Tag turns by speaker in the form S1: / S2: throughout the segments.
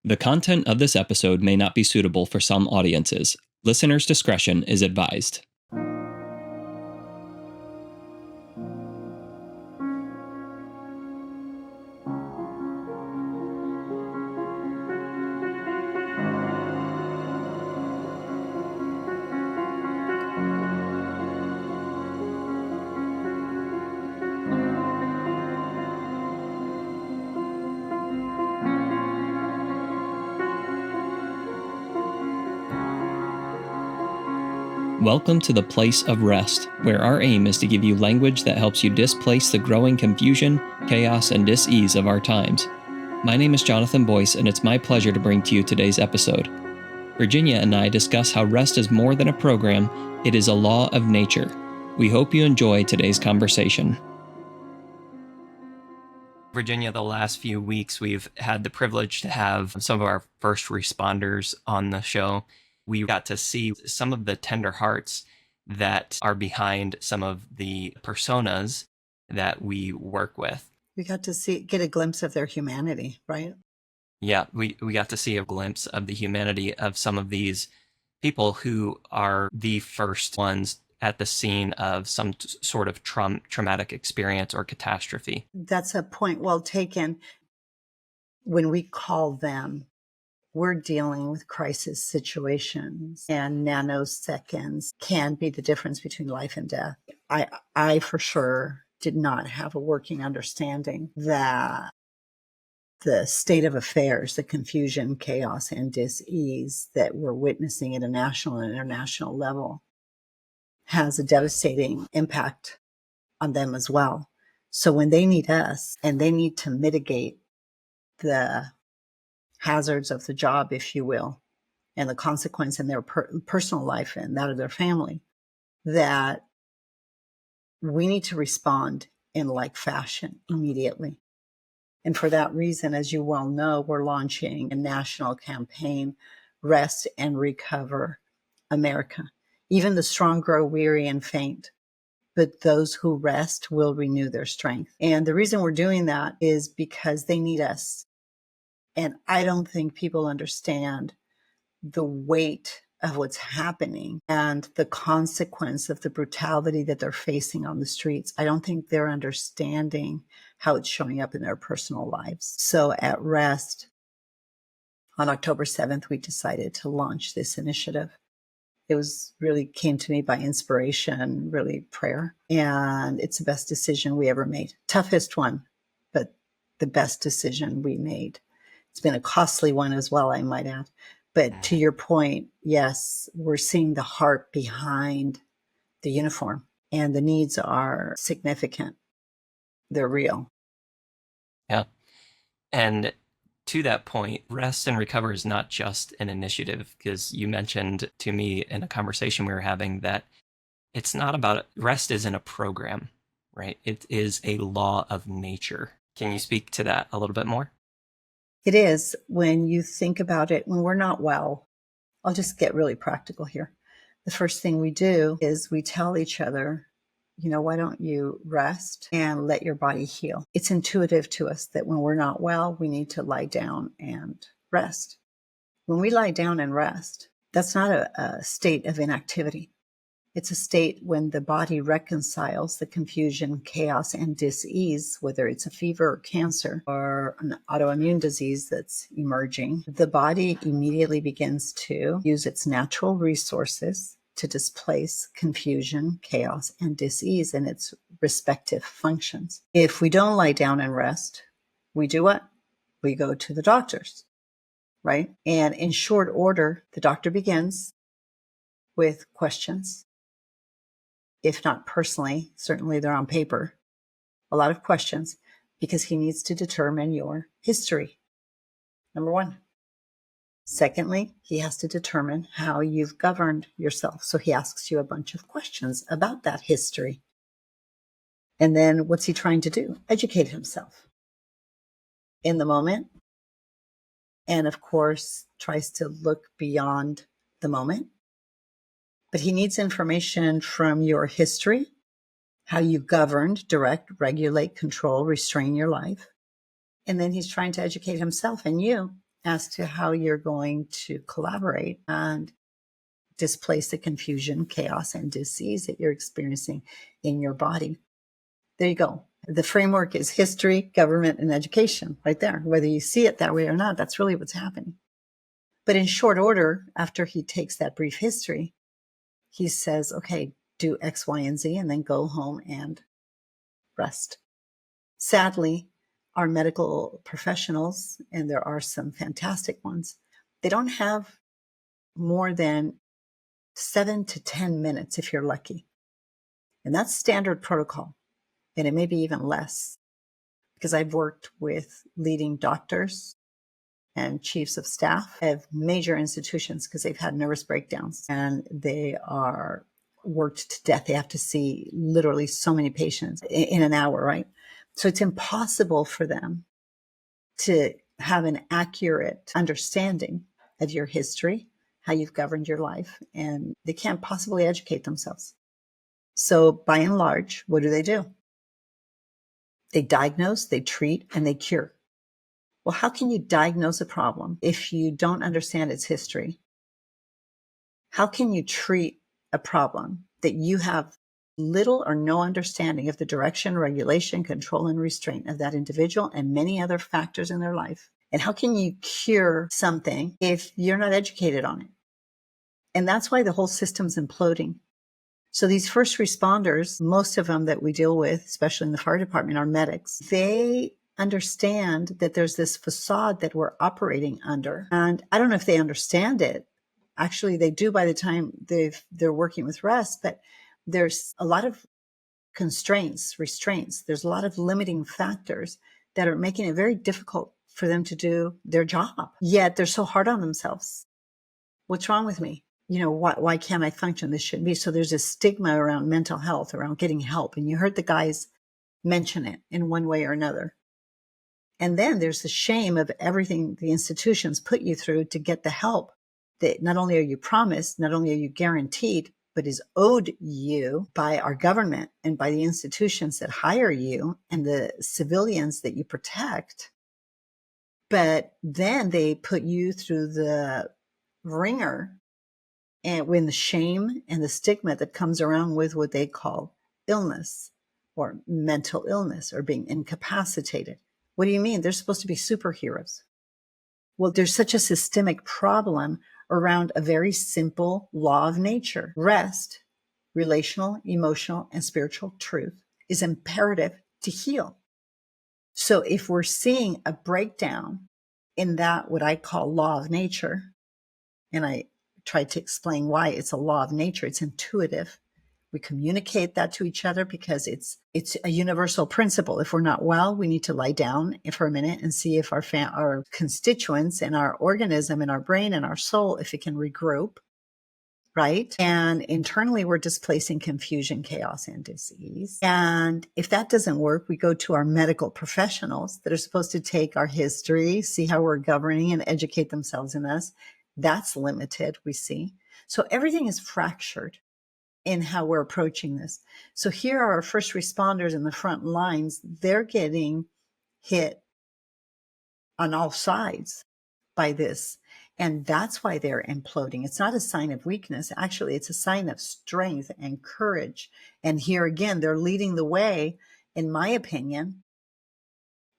S1: The content of this episode may not be suitable for some audiences. Listener's discretion is advised. Welcome to the place of rest, where our aim is to give you language that helps you displace the growing confusion, chaos, and dis-ease of our times. My name is Jonathan Boyce, and it's my pleasure to bring to you today's episode. Virginia and I discuss how rest is more than a program, it is a law of nature. We hope you enjoy today's conversation. Virginia, the last few weeks, we've had the privilege to have some of our first responders on the show. We got to see some of the tender hearts that are behind some of the personas that we work with.
S2: We got to get a glimpse of their humanity, right?
S1: Yeah, we got to see a glimpse of the humanity of some of these people who are the first ones at the scene of some sort of traumatic experience or catastrophe.
S2: That's a point well taken. When we call them, we're dealing with crisis situations, and nanoseconds can be the difference between life and death. I for sure did not have a working understanding that the state of affairs, the confusion, chaos, and dis-ease that we're witnessing at a national and international level has a devastating impact on them as well. So when they need us and they need to mitigate the hazards of the job, if you will, and the consequence in their personal life and that of their family, that we need to respond in like fashion immediately. And for that reason, as you well know, we're launching a national campaign, Rest and Recover America. Even the strong grow weary and faint, but those who rest will renew their strength. And the reason we're doing that is because they need us. And I don't think people understand the weight of what's happening and the consequence of the brutality that they're facing on the streets. I don't think they're understanding how it's showing up in their personal lives. So at R.E.S.T, on October 7th, we decided to launch this initiative. It really came to me by inspiration, really prayer. And it's the best decision we ever made. Toughest one, but the best decision we made. It's been a costly one as well, I might add. But to your point, yes, we're seeing the heart behind the uniform, and the needs are significant. They're real.
S1: Yeah. And to that point, Rest and Recover is not just an initiative, because you mentioned to me in a conversation we were having that it's not about rest isn't a program, right? It is a law of nature. Can you speak to that a little bit more?
S2: It is. When you think about it, when we're not well, I'll just get really practical here. The first thing we do is we tell each other, why don't you rest and let your body heal? It's intuitive to us that when we're not well, we need to lie down and rest. When we lie down and rest, that's not a state of inactivity. It's a state when the body reconciles the confusion, chaos, and dis-ease, whether it's a fever or cancer or an autoimmune disease that's emerging. The body immediately begins to use its natural resources to displace confusion, chaos, and dis-ease in its respective functions. If we don't lie down and rest, we do what? We go to the doctors, right? And in short order, the doctor begins with questions. If not personally, certainly they're on paper, a lot of questions, because he needs to determine your history, number one. Secondly, he has to determine how you've governed yourself. So he asks you a bunch of questions about that history. And then what's he trying to do? Educate himself in the moment. And of course, tries to look beyond the moment. But he needs information from your history, how you governed, direct, regulate, control, restrain your life. And then he's trying to educate himself and you as to how you're going to collaborate and displace the confusion, chaos, and disease that you're experiencing in your body. There you go. The framework is history, government, and education right there. Whether you see it that way or not, that's really what's happening. But in short order, after he takes that brief history, he says, okay, do X, Y, and Z, and then go home and rest. Sadly, our medical professionals, and there are some fantastic ones, they don't have more than 7 to 10 minutes if you're lucky. And that's standard protocol. And it may be even less, because I've worked with leading doctors and chiefs of staff of major institutions because they've had nervous breakdowns and they are worked to death. They have to see literally so many patients in an hour, right? So it's impossible for them to have an accurate understanding of your history, how you've governed your life, and they can't possibly educate themselves. So by and large, what do? They diagnose, they treat, and they cure. Well, how can you diagnose a problem if you don't understand its history? How can you treat a problem that you have little or no understanding of the direction, regulation, control, and restraint of that individual and many other factors in their life? And how can you cure something if you're not educated on it? And that's why the whole system's imploding. So these first responders, most of them that we deal with, especially in the fire department, are medics. They understand that there's this facade that we're operating under. And I don't know if they understand it. Actually, they do by the time they're working with R.E.S.T, but there's a lot of constraints, restraints. There's a lot of limiting factors that are making it very difficult for them to do their job. Yet they're so hard on themselves. What's wrong with me? Why can't I function? This shouldn't be. So there's a stigma around mental health, around getting help. And you heard the guys mention it in one way or another. And then there's the shame of everything the institutions put you through to get the help that not only are you promised, not only are you guaranteed, but is owed you by our government and by the institutions that hire you and the civilians that you protect. But then they put you through the ringer, and when the shame and the stigma that comes around with what they call illness or mental illness or being incapacitated. What do you mean? They're supposed to be superheroes. Well, there's such a systemic problem around a very simple law of nature. Rest, relational, emotional, and spiritual truth, is imperative to heal. So if we're seeing a breakdown in that, what I call law of nature, and I tried to explain why it's a law of nature. It's intuitive. We communicate that to each other because it's a universal principle. If we're not well, we need to lie down for a minute and see if our constituents and our organism and our brain and our soul, if it can regroup, right? And internally, we're displacing confusion, chaos, and disease. And if that doesn't work, we go to our medical professionals that are supposed to take our history, see how we're governing and educate themselves in us. That's limited, we see. So everything is fractured in how we're approaching this. So here are our first responders in the front lines. They're getting hit on all sides by this. And that's why they're imploding. It's not a sign of weakness. Actually, it's a sign of strength and courage. And here again, they're leading the way, in my opinion.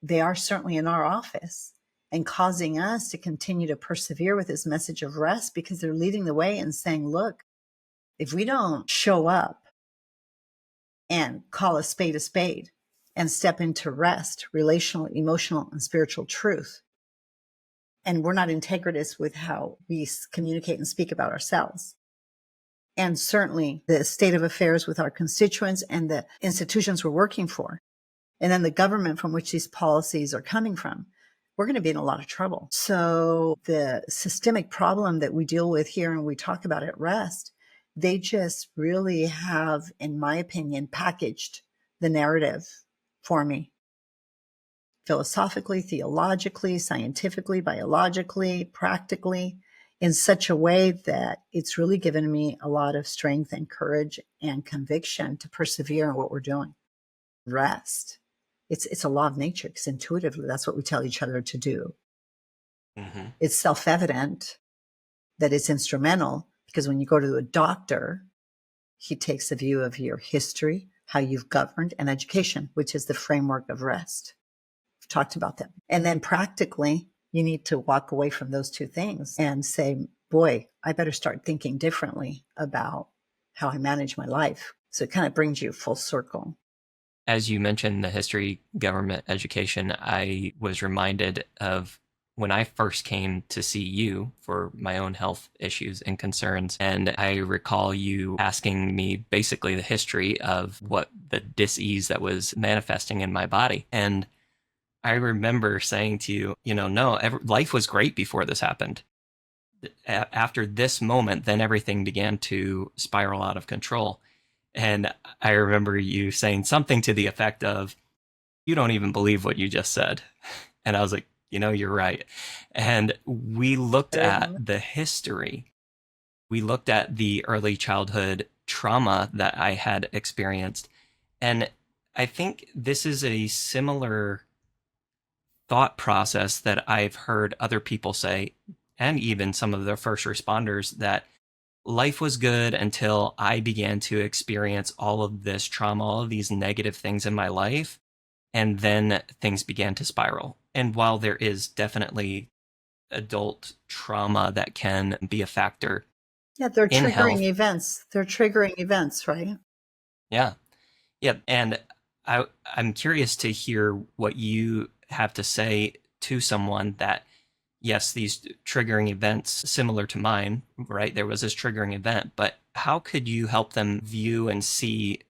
S2: They are certainly in our office and causing us to continue to persevere with this message of rest, because they're leading the way and saying, look, if we don't show up and call a spade and step into rest, relational, emotional, and spiritual truth, and we're not integritous with how we communicate and speak about ourselves, and certainly the state of affairs with our constituents and the institutions we're working for, and then the government from which these policies are coming from, we're going to be in a lot of trouble. So the systemic problem that we deal with here and we talk about at R.E.S.T, they just really have, in my opinion, packaged the narrative for me. Philosophically, theologically, scientifically, biologically, practically, in such a way that it's really given me a lot of strength and courage and conviction to persevere in what we're doing. Rest. It's a law of nature, because intuitively, that's what we tell each other to do.
S1: Mm-hmm.
S2: It's self-evident that it's instrumental because when you go to a doctor, he takes a view of your history, how you've governed, and education, which is the framework of rest. We've talked about that. And then practically, you need to walk away from those two things and say, boy, I better start thinking differently about how I manage my life. So it kind of brings you full circle.
S1: As you mentioned the history, government, education, I was reminded of when I first came to see you for my own health issues and concerns. And I recall you asking me basically the history of what the dis-ease that was manifesting in my body. And I remember saying to you, no, life was great before this happened. After this moment, then everything began to spiral out of control. And I remember you saying something to the effect of, you don't even believe what you just said. And I was like, you're right. And we looked at the history. We looked at the early childhood trauma that I had experienced. And I think this is a similar thought process that I've heard other people say, and even some of the first responders, that life was good until I began to experience all of this trauma, all of these negative things in my life. And then things began to spiral. And while there is definitely adult trauma that can be a factor
S2: Yeah, they're
S1: in
S2: triggering
S1: health.
S2: events. They're triggering events, right?
S1: Yeah. Yeah. And I'm curious to hear what you have to say to someone that, yes, these triggering events similar to mine, right? There was this triggering event, but how could you help them view and see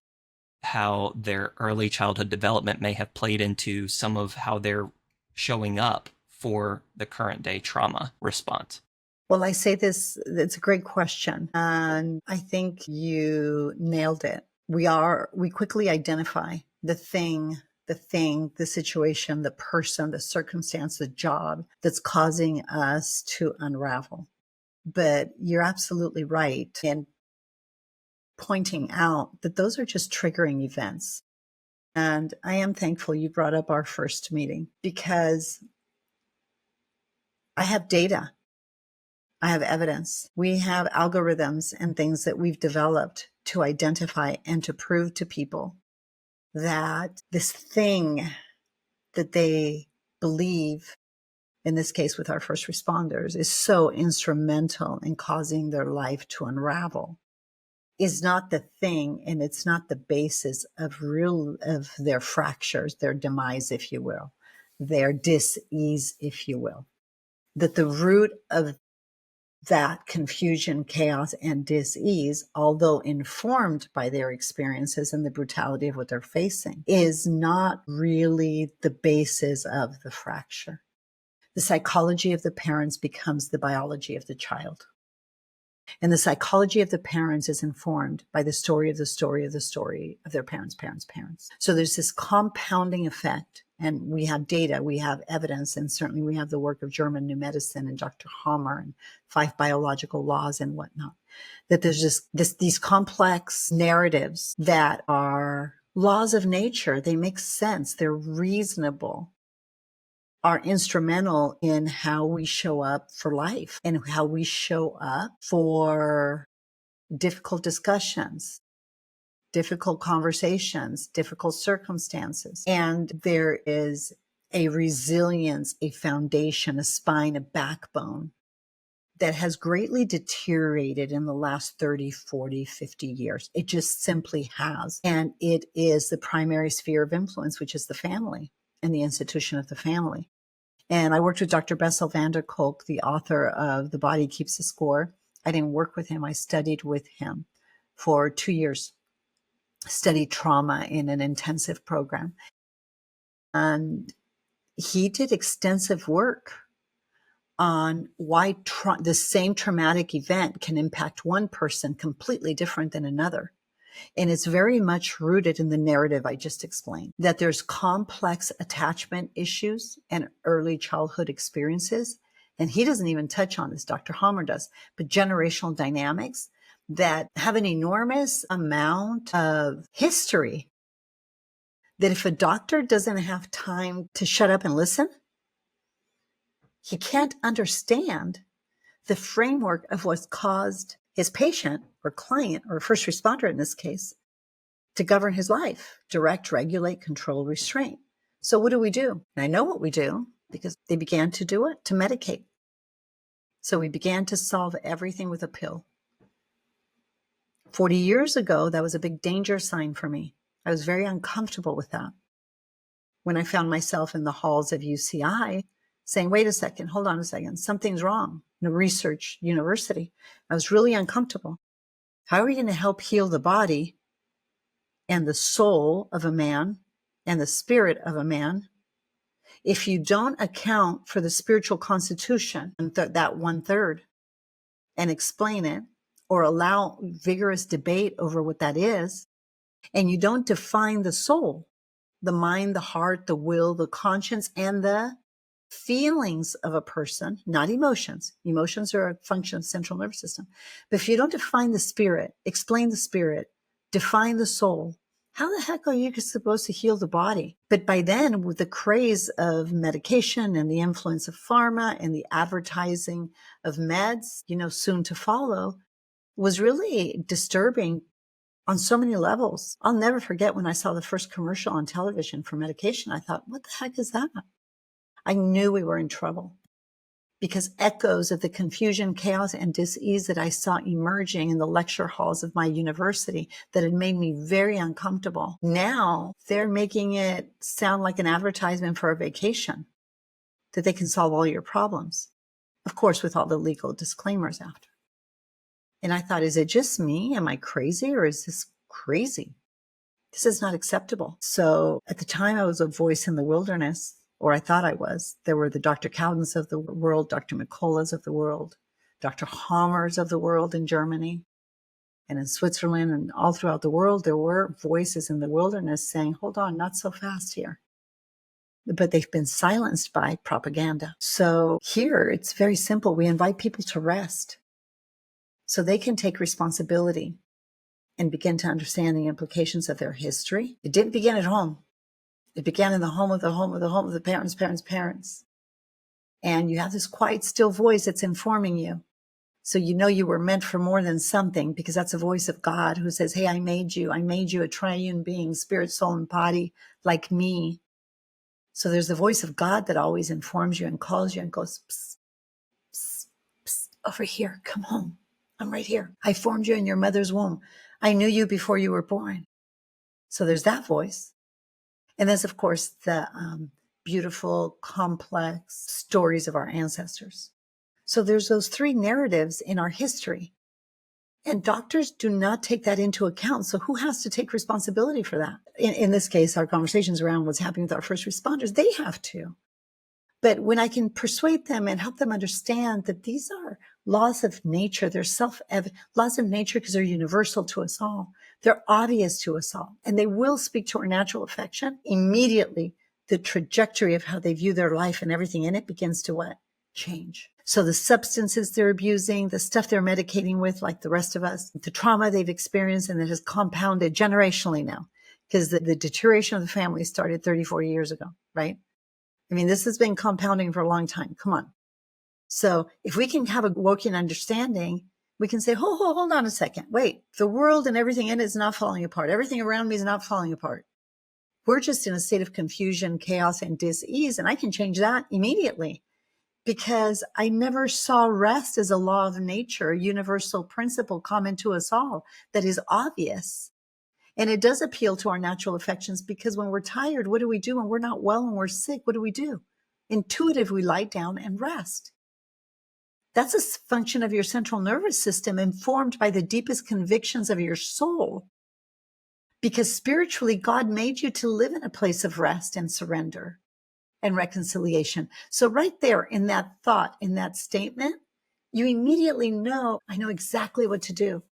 S1: how their early childhood development may have played into some of how they're showing up for the current day trauma response?
S2: Well, I say this, it's a great question. And I think you nailed it. We quickly identify the situation, the person, the circumstance, the job that's causing us to unravel. But you're absolutely right in pointing out that those are just triggering events. And I am thankful you brought up our first meeting because I have data. I have evidence. We have algorithms and things that we've developed to identify and to prove to people that this thing that they believe, in this case with our first responders, is so instrumental in causing their life to unravel, is not the thing, and it's not the basis of their fractures, their demise, if you will, their dis-ease, if you will. That the root of that confusion, chaos, and dis-ease, although informed by their experiences and the brutality of what they're facing, is not really the basis of the fracture. The psychology of the parents becomes the biology of the child. And the psychology of the parents is informed by the story of the story of the story of their parents, parents, parents. So there's this compounding effect. And we have data, we have evidence, and certainly we have the work of German New Medicine and Dr. Hammer and 5 biological laws and whatnot. That there's these complex narratives that are laws of nature. They make sense. They're reasonable, are instrumental in how we show up for life and how we show up for difficult discussions, difficult conversations, difficult circumstances. And there is a resilience, a foundation, a spine, a backbone that has greatly deteriorated in the last 30, 40, 50 years. It just simply has. And it is the primary sphere of influence, which is the family and the institution of the family. And I worked with Dr. Bessel van der Kolk, the author of The Body Keeps the Score. I didn't work with him. I studied with him for 2 years, studied trauma in an intensive program. And he did extensive work on why the same traumatic event can impact one person completely different than another. And it's very much rooted in the narrative I just explained, that there's complex attachment issues and early childhood experiences. And he doesn't even touch on this, Dr. Hammer does, but generational dynamics that have an enormous amount of history, that if a doctor doesn't have time to shut up and listen, He can't understand the framework of what's caused his patient or client or first responder in this case to govern his life, direct, regulate, control, restrain. So what do? And I know what we do because they began to do it, to medicate. So we began to solve everything with a pill. 40 years ago, that was a big danger sign for me. I was very uncomfortable with that. When I found myself in the halls of UCI saying, wait a second, hold on a second, something's wrong in a research university, I was really uncomfortable. How are we going to help heal the body and the soul of a man and the spirit of a man if you don't account for the spiritual constitution, that 1/3, and explain it or allow vigorous debate over what that is, and you don't define the soul, the mind, the heart, the will, the conscience, and the feelings of a person, not emotions. Emotions are a function of the central nervous system. But if you don't define the spirit, explain the spirit, define the soul, how the heck are you supposed to heal the body? But by then, with the craze of medication and the influence of pharma and the advertising of meds, soon to follow, was really disturbing on so many levels. I'll never forget when I saw the first commercial on television for medication. I thought, what the heck is that? I knew we were in trouble because echoes of the confusion, chaos, and dis-ease that I saw emerging in the lecture halls of my university that had made me very uncomfortable. Now they're making it sound like an advertisement for a vacation, that they can solve all your problems. Of course, with all the legal disclaimers after. And I thought, is it just me? Am I crazy, or is this crazy? This is not acceptable. So at the time I was a voice in the wilderness, or I thought I was. There were the Dr. Cowdens of the world, Dr. McCulloughs of the world, Dr. Hammers of the world in Germany and in Switzerland and all throughout the world. There were voices in the wilderness saying, hold on, not so fast here. But they've been silenced by propaganda. So here it's very simple. We invite people to rest so they can take responsibility and begin to understand the implications of their history. It didn't begin at home. It began in the home of the parents. And you have this quiet, still voice that's informing you. So you know you were meant for more than something, because that's a voice of God who says, hey, I made you a triune being, spirit, soul, and body like me. So there's the voice of God that always informs you and calls you and goes, psst, psst, psst, over here, come home. I'm right here. I formed you in your mother's womb. I knew you before you were born. So there's that voice. And there's, of course, the beautiful, complex stories of our ancestors. So there's those three narratives in our history. And doctors do not take that into account. So who has to take responsibility for that? In this case, our conversations around what's happening with our first responders, they have to. But when I can persuade them and help them understand that these are laws of nature, they're self-evident laws of nature because they're universal to us all. They're obvious to us all, and they will speak to our natural affection. Immediately, the trajectory of how they view their life and everything in it begins to what? Change. So the substances they're abusing, the stuff they're medicating with, like the rest of us, the trauma they've experienced and that has compounded generationally now, because the deterioration of the family started 30, 40 years ago, right? I mean, this has been compounding for a long time. Come on. So if we can have a working understanding, we can say, hold on a second. Wait, the world and everything in it is not falling apart. Everything around me is not falling apart. We're just in a state of confusion, chaos, and dis-ease. And I can change that immediately because I never saw rest as a law of nature, a universal principle common to us all that is obvious. And it does appeal to our natural affections, because when we're tired, what do we do? When we're not well and we're sick, what do we do? Intuitively, we lie down and rest. That's a function of your central nervous system, informed by the deepest convictions of your soul. Because spiritually, God made you to live in a place of rest and surrender and reconciliation. So right there in that thought, in that statement, you immediately know, I know exactly what to do.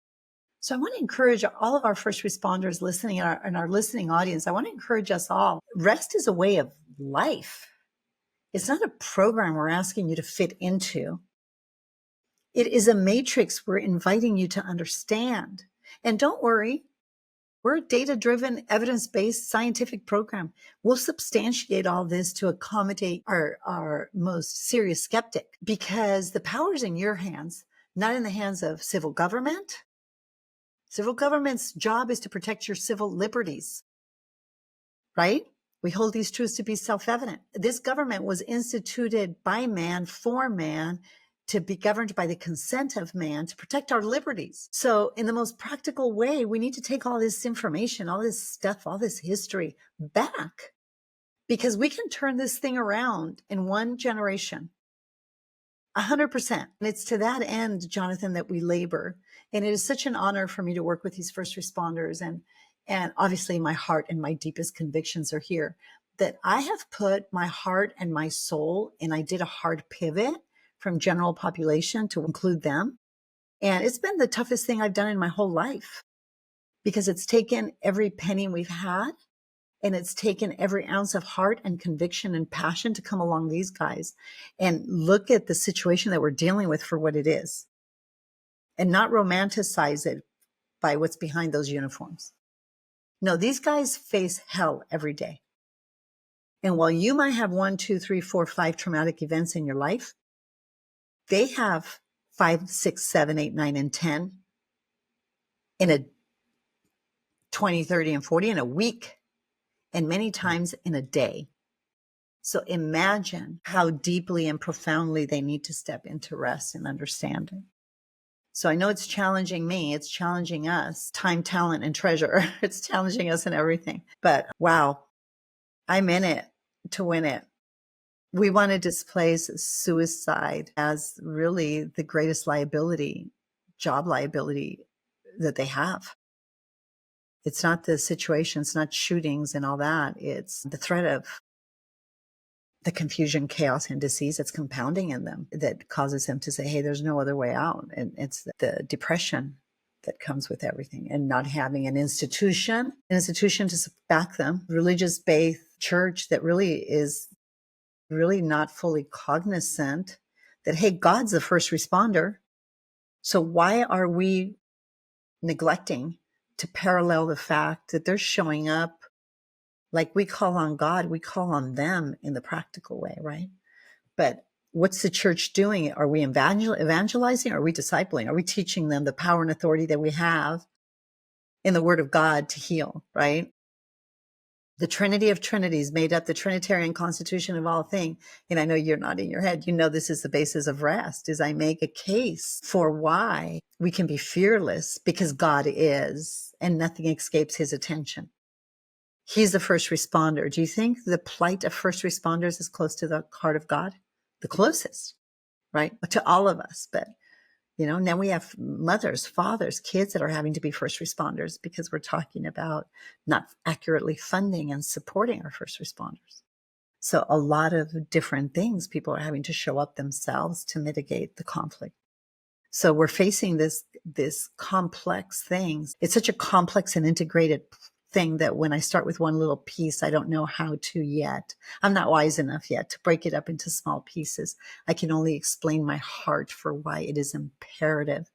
S2: So I want to encourage all of our first responders listening and our listening audience. I want to encourage us all. Rest is a way of life. It's not a program we're asking you to fit into. It is a matrix we're inviting you to understand. And don't worry, We're a data-driven, evidence-based scientific program. We'll substantiate all this to accommodate our most serious skeptic, because the power is in your hands, not in the hands of civil government. Civil government's job is to protect your civil liberties, right? We hold these truths to be self-evident. This government was instituted by man, for man, to be governed by the consent of man, to protect our liberties. So in the most practical way, we need to take all this information, all this stuff, all this history back, because we can turn this thing around in one generation. 100%. And it's to that end, Jonathan, that we labor. And it is such an honor for me to work with these first responders. And obviously my heart and my deepest convictions are here, that I have put my heart and my soul, and I did a hard pivot from general population to include them. And it's been the toughest thing I've done in my whole life, because it's taken every penny we've had, and it's taken every ounce of heart and conviction and passion to come along these guys and look at the situation that we're dealing with for what it is, and not romanticize it by what's behind those uniforms. No, these guys face hell every day. And while you might have 1, 2, 3, 4, 5 traumatic events in your life, they have 5, 6, 7, 8, 9, and 10 in a 20, 30, and 40 in a week, and many times in a day. So imagine how deeply and profoundly they need to step into rest and understanding. So I know it's challenging me. It's challenging us, time, talent, and treasure. It's challenging us in everything. But wow, I'm in it to win it. We want to displace suicide as really the greatest liability, job liability that they have. It's not the situation, it's not shootings and all that. It's the threat of the confusion, chaos, and disease that's compounding in them that causes them to say, hey, there's no other way out. And it's the depression that comes with everything, and not having an institution to back them, religious-based church that really is really not fully cognizant that, hey, God's the first responder. So why are we neglecting to parallel the fact that they're showing up like we call on God, we call on them in the practical way, right? But what's the church doing? Are we evangelizing? Are we discipling? Are we teaching them the power and authority that we have in the Word of God to heal, right? The Trinity of Trinities made up the Trinitarian constitution of all things. And I know you're nodding your head. You know this is the basis of rest, is I make a case for why we can be fearless, because God is, and nothing escapes his attention. He's the first responder. Do you think the plight of first responders is close to the heart of God? The closest, right? To all of us. But, now we have mothers, fathers, kids that are having to be first responders, because we're talking about not accurately funding and supporting our first responders. So a lot of different things, people are having to show up themselves to mitigate the conflict. So we're facing this complex thing. It's such a complex and integrated thing that when I start with one little piece, I don't know how to yet. I'm not wise enough yet to break it up into small pieces. I can only explain my heart for why it is imperative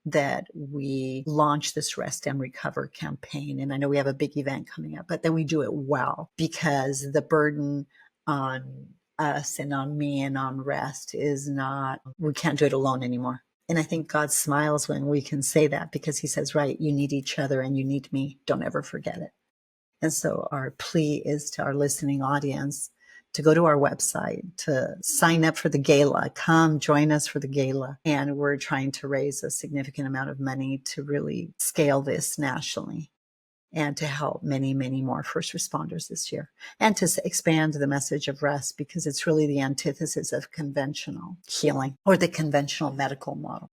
S2: that we launch this Rest and Recover campaign. And I know we have a big event coming up, but then we do it well, because the burden on us and on me and on Rest is not, we can't do it alone anymore. And I think God smiles when we can say that, because he says, right, you need each other and you need me. Don't ever forget it. And so our plea is to our listening audience to go to our website, to sign up for the gala, come join us for the gala. And we're trying to raise a significant amount of money to really scale this nationally, and to help many, many more first responders this year, and to expand the message of rest, because it's really the antithesis of conventional healing or the conventional medical model.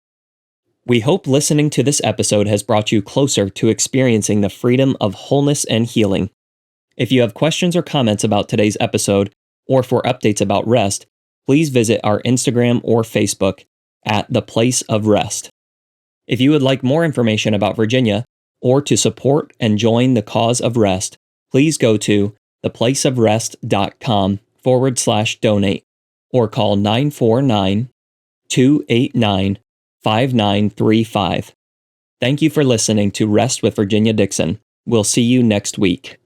S1: We hope listening to this episode has brought you closer to experiencing the freedom of wholeness and healing. If you have questions or comments about today's episode, or for updates about rest, please visit our Instagram or Facebook at The Place of Rest. If you would like more information about Virginia, or to support and join the cause of rest, please go to theplaceofrest.com/donate or call 949-289-5935. Thank you for listening to Rest with Virginia Dixon. We'll see you next week.